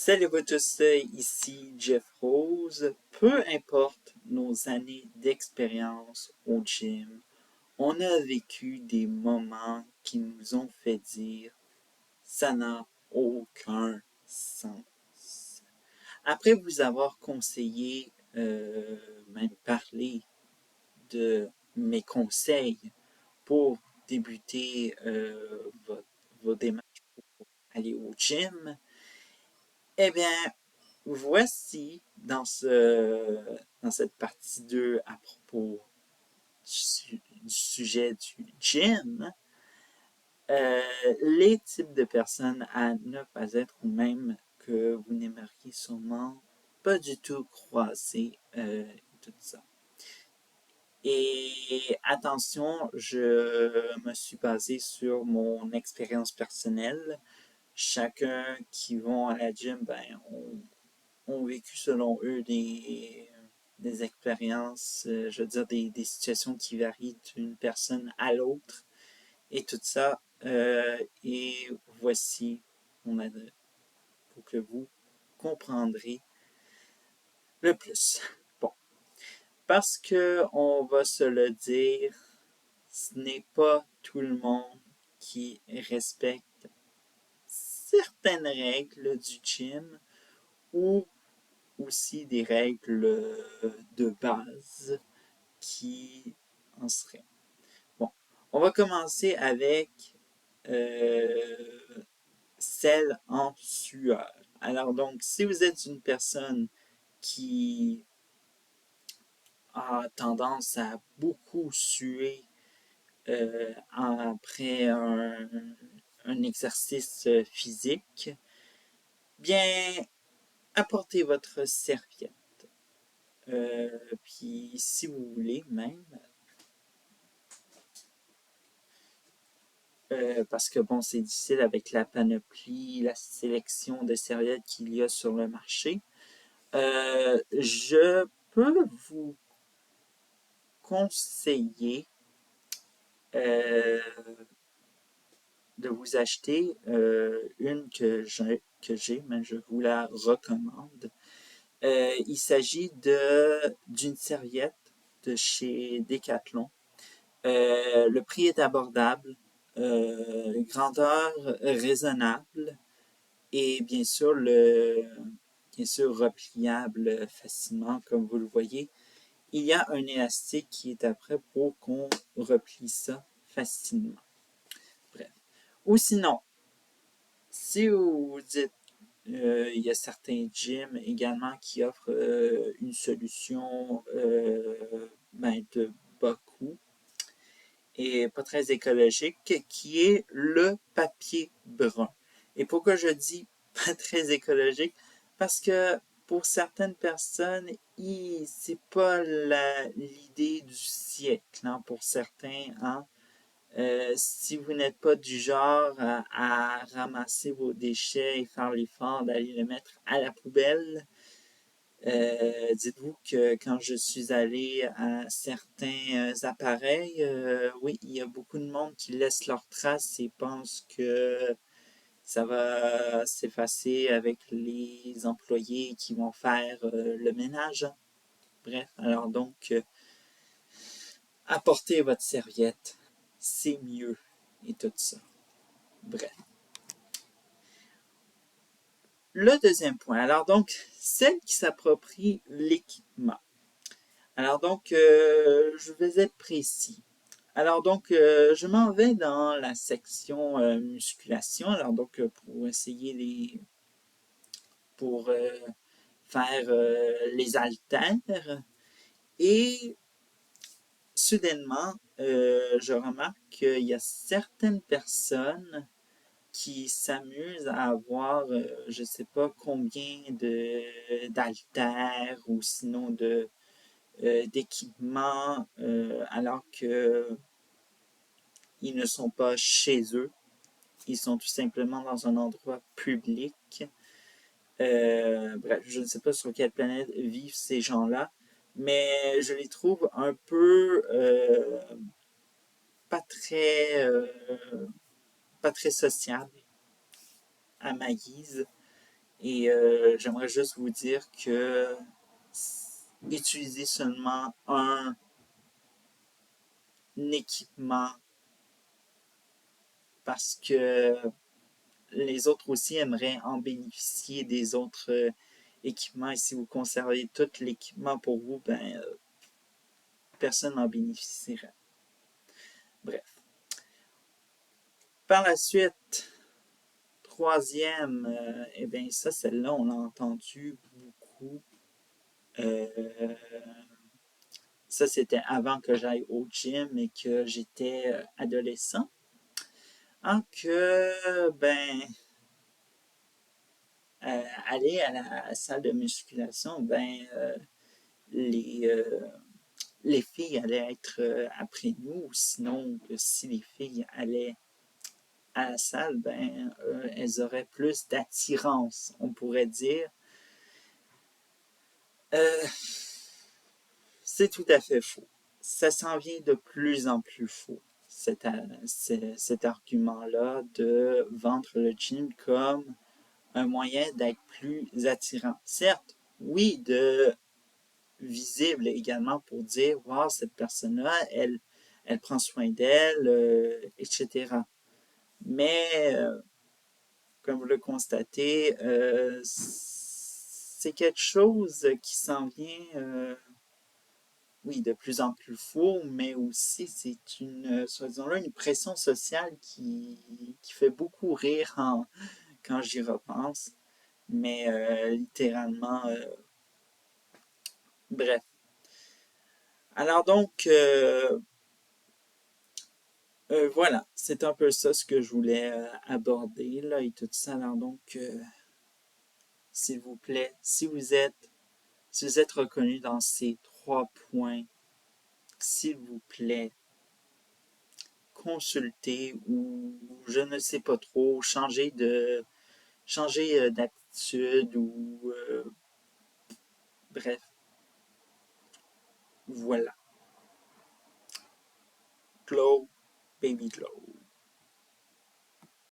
Salut à vous tous, ici Jeff Rose. Peu importe nos années d'expérience au gym, on a vécu des moments qui nous ont fait dire ça n'a aucun sens. Après vous avoir conseillé, même parlé de mes conseils pour débuter vos démarches pour aller au gym, eh bien, voici dans cette partie 2 à propos du sujet du gym, les types de personnes à ne pas être ou même que vous n'aimeriez sûrement pas du tout croiser tout ça. Et attention, je me suis basé sur mon expérience personnelle. Chacun qui vont à la gym, ont vécu selon eux des expériences, je veux dire des situations qui varient d'une personne à l'autre et tout ça. Et voici mon adresse pour que vous comprendrez le plus. Bon, parce que on va se le dire, ce n'est pas tout le monde qui respecte certaines règles du gym ou aussi des règles de base qui en seraient. Bon, on va commencer avec euh, celle en sueur. Alors donc, si vous êtes une personne qui a tendance à beaucoup suer après un exercice physique, bien, apportez votre serviette. Puis si vous voulez même, parce que bon, c'est difficile avec la panoplie, la sélection de serviettes qu'il y a sur le marché. Je peux vous conseiller euh, de vous acheter une que j'ai, mais je vous la recommande. Il s'agit d'une serviette de chez Decathlon. Le prix est abordable, grandeur raisonnable et bien sûr repliable facilement, comme vous le voyez. Il y a un élastique qui est après pour qu'on replie ça facilement. Bref. Ou sinon, si vous dites, il y a certains gyms également qui offrent une solution de bas coût et pas très écologique, qui est le papier brun. Et pourquoi je dis pas très écologique? Parce que pour certaines personnes, c'est pas l'idée du siècle, hein, pour certains. Hein. Si vous n'êtes pas du genre à ramasser vos déchets et faire l'effort d'aller les mettre à la poubelle, dites-vous que quand je suis allé à certains appareils, oui, il y a beaucoup de monde qui laisse leurs traces et pense que ça va s'effacer avec les employés qui vont faire le ménage. Bref, alors donc, apportez votre serviette, c'est mieux et tout ça. Bref. Le deuxième point, alors donc, celle qui s'approprie l'équipement. Alors donc, je vais être précis. Alors donc, je m'en vais dans la section musculation. Alors donc, pour faire les haltères. Et soudainement, je remarque qu'il y a certaines personnes qui s'amusent à avoir, je ne sais pas combien d'haltères ou sinon d'équipements, alors que ils ne sont pas chez eux. Ils sont tout simplement dans un endroit public. Bref, je ne sais pas sur quelle planète vivent ces gens-là, mais je les trouve un peu pas très pas très sociables à ma guise. Et j'aimerais juste vous dire que utilisez seulement un équipement parce que les autres aussi aimeraient en bénéficier des autres équipements. Et si vous conservez tout l'équipement pour vous, ben, personne n'en bénéficiera. Bref. Par la suite, troisième, eh bien ça, celle-là, on l'a entendu beaucoup. Euh, Ça, c'était avant que j'aille au gym et que j'étais adolescent. En que, ben, aller à la salle de musculation, ben, les, euh, les filles allaient être après nous. Sinon, si les filles allaient à la salle, ben, elles auraient plus d'attirance, on pourrait dire. Euh, c'est tout à fait faux. Ça s'en vient de plus en plus faux, cet argument-là de vendre le gym comme un moyen d'être plus attirant. Certes, oui, de visible également pour dire, wow, cette personne-là, elle prend soin d'elle, etc. Mais, comme vous le constatez, c'est quelque chose qui s'en vient, oui, de plus en plus faux, mais aussi c'est une pression sociale qui fait beaucoup rire quand j'y repense. Mais littéralement, bref. Alors donc, voilà, c'est un peu ça ce que je voulais aborder là et tout ça. Alors donc, s'il vous plaît, si vous êtes reconnu dans ces 3 points, s'il vous plaît, consultez ou je ne sais pas trop, changer d'attitude ou bref, voilà. Glow, baby glow.